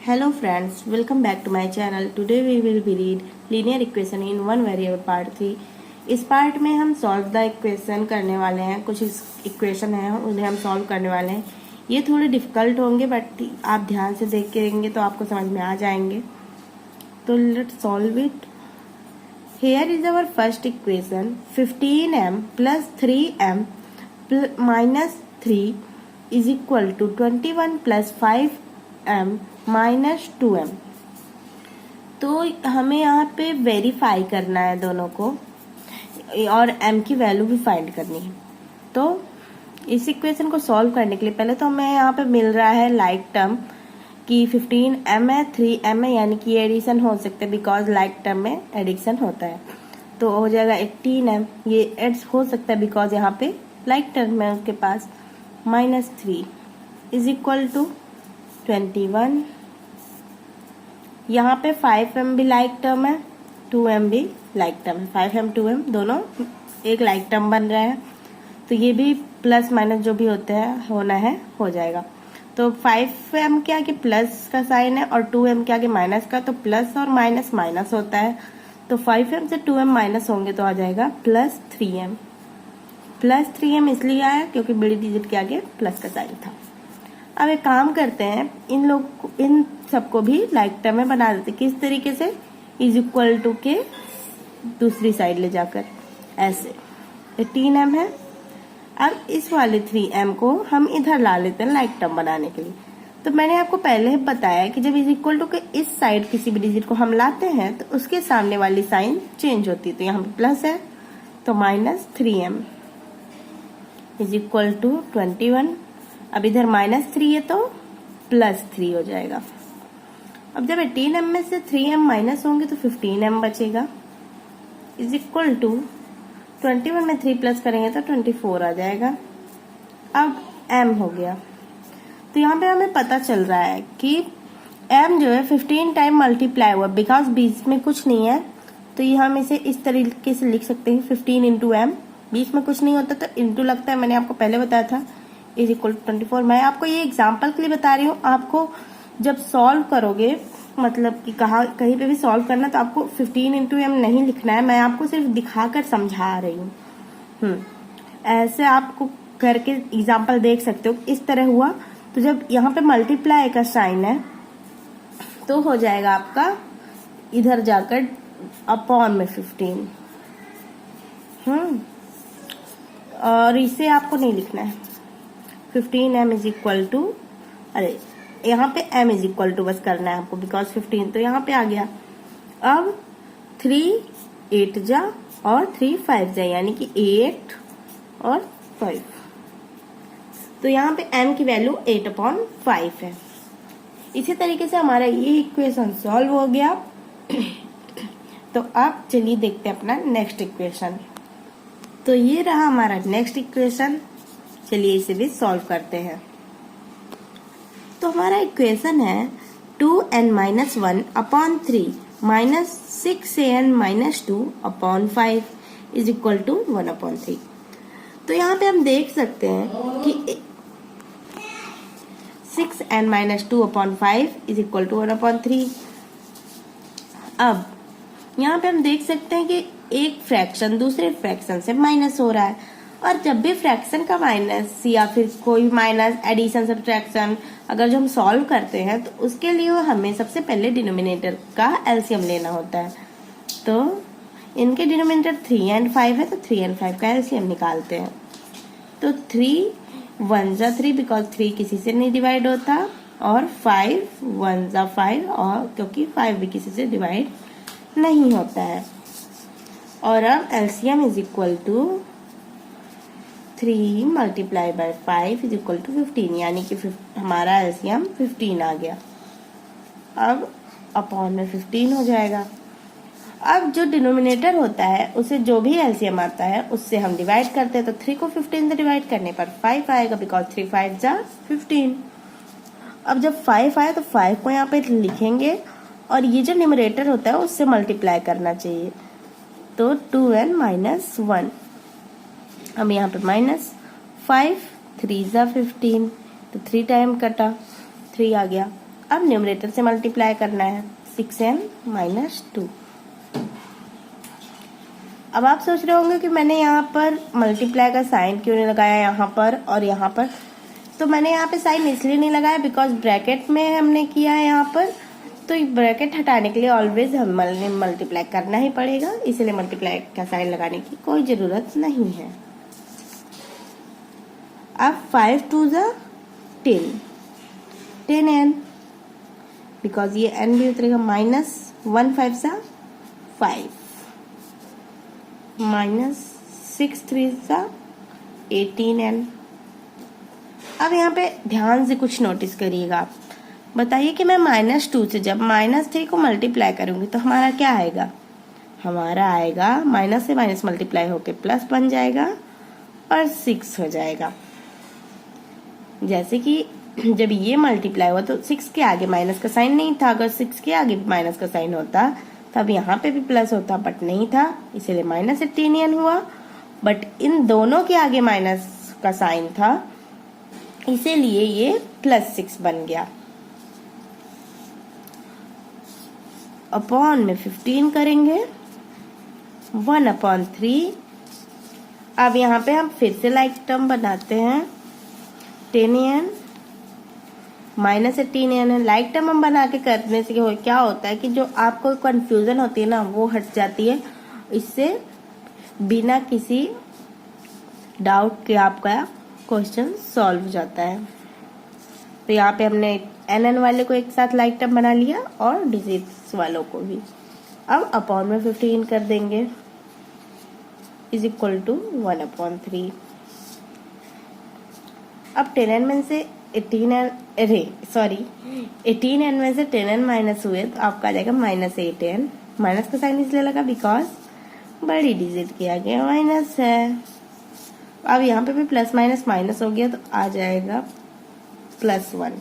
Hello friends, welcome back to my channel. Today we will be read linear equation in one variable part 3. इस part में हम solve the equation करने वाले हैं। कुछ equation है उन्हें हम सॉल्व करने वाले हैं। ये थोड़े डिफिकल्ट होंगे बट आप ध्यान से देखेंगे तो आपको समझ में आ जाएंगे। तो let's solve it. Here is our first equation 15m plus 3m minus 3 is equal to 21 plus 5m minus 2m। तो हमें यहाँ पे वेरीफाई करना है दोनों को और m की वैल्यू भी फाइंड करनी है। तो इस इक्वेशन को सॉल्व करने के लिए पहले तो हमें यहाँ पे मिल रहा है लाइक टर्म कि 15m है 3m है, यानी कि एडिशन हो सकते हैं बिकॉज लाइक टर्म में एडिशन होता है। तो हो जाएगा 18m, ये एड्स हो सकता है बिकॉज यहाँ पे लाइक टर्म है उसके पास। Minus 3 is equal to 21। यहाँ पे 5m भी लाइक टर्म है, 2m भी लाइक टर्म है। 5m 2m दोनों एक लाइक टर्म बन रहा है, तो ये भी प्लस माइनस जो भी होते हैं होना है हो जाएगा। तो 5m के आगे प्लस का साइन है और 2m के आगे माइनस का, तो प्लस और माइनस माइनस होता है। तो 5m से 2m माइनस होंगे तो आ जाएगा प्लस 3m। प्लस 3m इसलिए आया क्योंकि बड़ी डिजिट के आगे प्लस का साइन था। अब एक काम करते हैं, इन सबको भी लाइक टर्म में बना देते। किस तरीके से? इज इक्वल टू के दूसरी साइड ले जाकर ऐसे 18m है। अब इस वाले 3m को हम इधर ला लेते हैं लाइक टर्म बनाने के लिए। तो मैंने आपको पहले ही बताया कि जब इज इक्वल टू के इस साइड किसी भी डिजिट को हम लाते हैं तो उसके सामने वाली साइन चेंज होती है। तो यहाँ पे प्लस है तो minus 3m is equal to 21। अब इधर माइनस 3 है तो प्लस 3 हो जाएगा। अब जब 18m में से 3m माइनस होंगे तो 15m बचेगा इज इक्वल टू 21 में 3 प्लस करेंगे तो 24 आ जाएगा। अब m हो गया, तो यहाँ पे हमें पता चल रहा है कि m जो है 15 टाइम मल्टीप्लाई हुआ बिकॉज बीच में कुछ नहीं है। तो ये हम इसे इस तरीके से लिख सकते हैं 15 इंटू m। बीच में कुछ नहीं होता तो इंटू लगता है, मैंने आपको पहले बताया था। Is equal to 24। मैं आपको ये एग्जाम्पल के लिए बता रही हूँ। आपको जब सॉल्व करोगे, मतलब कि कहीं पे भी सॉल्व करना, तो आपको 15 इंटू m नहीं लिखना है। मैं आपको सिर्फ दिखाकर समझा रही हूँ। ऐसे आपको करके एग्जाम्पल देख सकते हो। इस तरह हुआ तो जब यहाँ पे मल्टीप्लाई का साइन है तो हो जाएगा आपका इधर जाकर अपॉन में 15। और इसे आपको नहीं लिखना है। 15m इज इक्वल टू, अरे यहाँ पे m इज इक्वल टू बस करना है आपको बिकॉज 15 तो यहाँ पे आ गया। अब 3 8 जा और 3 5 जा, यानी कि 8 और 5। तो यहाँ पे m की वैल्यू 8/5 है। इसी तरीके से हमारा ये इक्वेशन सॉल्व हो गया। तो अब चलिए देखते हैं अपना नेक्स्ट इक्वेशन। तो ये रहा हमारा नेक्स्ट इक्वेशन। चलिए इसे भी सॉल्व करते हैं। तो हमारा इक्वेशन है 2n minus 1 upon 3 minus 6an minus 2 upon 5 is equal to 1/3। तो यहाँ पे हम देख सकते हैं कि 6n minus 2 upon 5 is equal to 1/3। अब यहाँ पे हम देख सकते हैं कि एक फ्रैक्शन दूसरे फ्रैक्शन से माइनस हो रहा है, और जब भी फ्रैक्शन का माइनस या फिर कोई माइनस एडिशन सब्ट्रैक्शन अगर जो हम सॉल्व करते हैं तो उसके लिए हमें सबसे पहले डिनोमिनेटर का एलसीएम लेना होता है। तो इनके डिनोमिनेटर 3 और 5 है, तो 3 और 5 का एलसीएम निकालते हैं। तो 3 1 जा 3 बिकॉज 3 किसी से नहीं डिवाइड होता, और 5 1 जा 5 और क्योंकि 5 भी किसी से डिवाइड नहीं होता है। और अब LCM is equal to 3 multiply by 5 is equal to 15, यानी कि हमारा एलसीएम 15 आ गया। अब अपॉन में 15 हो जाएगा। अब जो डिनोमिनेटर होता है उसे जो भी एलसीएम आता है उससे हम डिवाइड करते हैं। तो 3 को 15 से डिवाइड करने पर 5 आएगा बिकॉज 3 5 जा 15। अब जब 5 आए तो 5 को यहाँ पे लिखेंगे और ये जो न्यूमरेटर होता है उससे मल्टीप्लाई करना चाहिए। तो 2n माइनस 1, हम यहाँ पे माइनस 5 3 जा 15, तो 3 टाइम कटा 3 आ गया। अब न्यूमरेटर से मल्टीप्लाई करना है 6n माइनस 2। अब आप सोच रहे होंगे कि मैंने यहाँ पर मल्टीप्लाई का साइन क्यों नहीं लगाया यहाँ पर और यहाँ पर। तो मैंने यहाँ पे साइन इसलिए नहीं लगाया बिकॉज ब्रैकेट में हमने किया है यहाँ पर, तो ब्रैकेट हटाने के लिए ऑलवेज हमें मल्टीप्लाई करना ही पड़ेगा, इसलिए मल्टीप्लाई का साइन लगाने की कोई ज़रूरत नहीं है। अब 5 2 10 10n, बिकॉज ये n भी उतरेगा, माइनस 1 5 5 माइनस 6 3 18n। अब यहाँ पे ध्यान से कुछ नोटिस करिएगा आप। बताइए कि मैं -2 से जब -3 को मल्टीप्लाई करूंगी तो हमारा क्या आएगा? हमारा आएगा माइनस से माइनस मल्टीप्लाई होके प्लस बन जाएगा और 6 हो जाएगा। जैसे कि जब ये मल्टीप्लाई हुआ तो 6 के आगे माइनस का साइन नहीं था। अगर 6 के आगे माइनस का साइन होता तब यहाँ पे भी प्लस होता, बट नहीं था, इसीलिए माइनस 18n हुआ। बट इन दोनों के आगे माइनस का साइन था, इसीलिए ये +6 बन गया। अपॉन में 15 करेंगे 1/3। अब यहाँ पे हम फिर से लाइक टर्म बनाते हैं 10n माइनस 18n है। लाइक टर्म हम बना के करने से क्या होता है कि जो आपको कंफ्यूजन होती है ना वो हट जाती है। इससे बिना किसी डाउट के आपका क्वेश्चन सॉल्व हो जाता है। तो यहाँ पे हमने nn वाले को एक साथ लाइक टर्म बना लिया और डिजिट्स वालों को भी। अब अपॉन में 15 कर देंगे इज इक्वल टू 1/3। अब 10n में से 18n में से 10n माइनस हुए तो आपका आ जाएगा -8n। माइनस का साइन इसलिए लगा बिकॉज बड़ी डिजिट के आगे माइनस है। अब यहाँ पे भी प्लस माइनस माइनस हो गया तो आ जाएगा +1,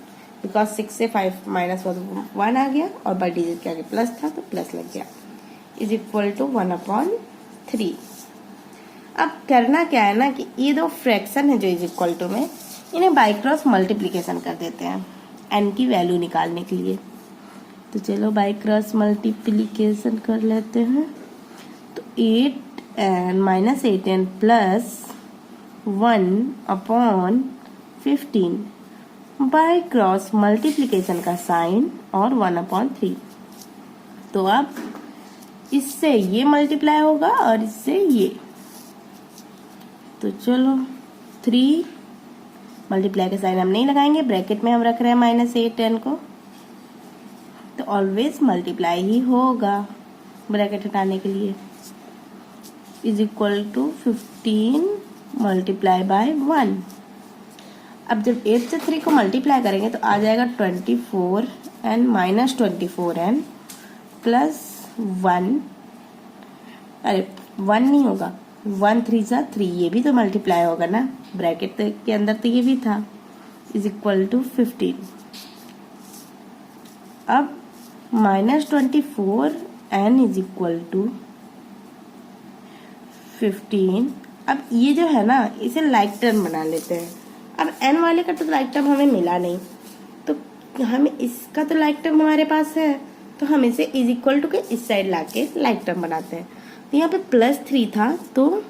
बिकॉज 6 से 5 माइनस 1 आ गया और बड़ी डिजिट के आगे प्लस था तो प्लस लग गया इज इक्वल टू 1/3। अब करना क्या है ना कि ये दो फ्रैक्शन है जो इज इक्वल टू में, इन्हें बाय क्रॉस मल्टीप्लिकेशन कर देते हैं n की वैल्यू निकालने के लिए। तो चलो बाय क्रॉस मल्टीप्लिकेशन कर लेते हैं। तो 8n minus 8n plus 1/15 by cross multiplication का साइन और 1/3। तो अब इससे ये मल्टीप्लाई होगा और इससे ये। तो चलो 3 मल्टीप्लाई का साइन हम नहीं लगाएंगे, ब्रैकेट में हम रख रहे हैं -8n को, तो ऑलवेज मल्टीप्लाई ही होगा ब्रैकेट हटाने के लिए। Is equal to 15 multiply by 1। अब जब 8 से 3 को मल्टीप्लाई करेंगे तो आ जाएगा 24n माइनस 24n प्लस 1। अरे 1 नहीं होगा, 1 3 3, ये भी तो मल्टीप्लाई होगा ना, ब्रैकेट के अंदर तो ये भी था। Is equal to 15। अब -24n इज इक्वल टू 15। अब ये जो है ना इसे लाइक टर्म बना लेते हैं। अब n वाले का तो लाइक टर्म हमें मिला नहीं, तो हमें इसका तो लाइक टर्म हमारे पास है, तो हम इसे इज इक्वल टू के इस साइड लाके लाइक टर्म बनाते हैं। तो यहाँ पे +3 था तो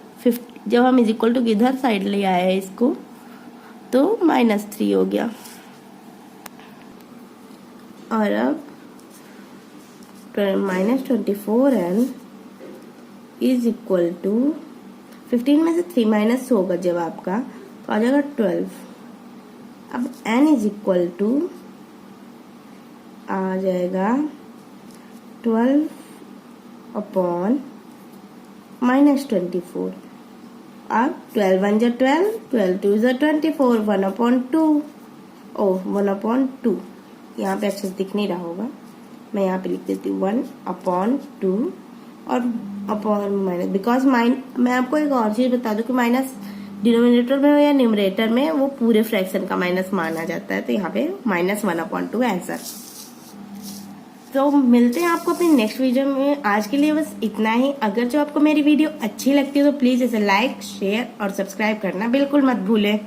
जब हम इज इक्वल टू इधर साइड ले आए हैं इसको तो -3 हो गया। और अब -24n इज इक्वल टू 15 में से 3 माइनस होगा जब आपका तो आ जाएगा 12। अब n इज इक्वल टू आ जाएगा 12/-24। अब 12 1 जा 12, 12 2 जा 24, 1/2। 1/2 यहाँ पे अच्छे से दिख नहीं रहा होगा, मैं यहाँ पे लिख देती हूँ 1/2 और अपॉन माइनस, बिकॉज मैं आपको एक और चीज बता दूं कि माइनस डिनोमिनेटर में हो या न्यूमरेटर में वो पूरे फ्रैक्शन का माइनस माना जाता है। तो यहाँ पे -1/2 आंसर। तो मिलते हैं आपको अपनी नेक्स्ट वीडियो में। आज के लिए बस इतना ही। अगर जो आपको मेरी वीडियो अच्छी लगती है तो प्लीज इसे लाइक शेयर और सब्सक्राइब करना बिल्कुल मत भूलें।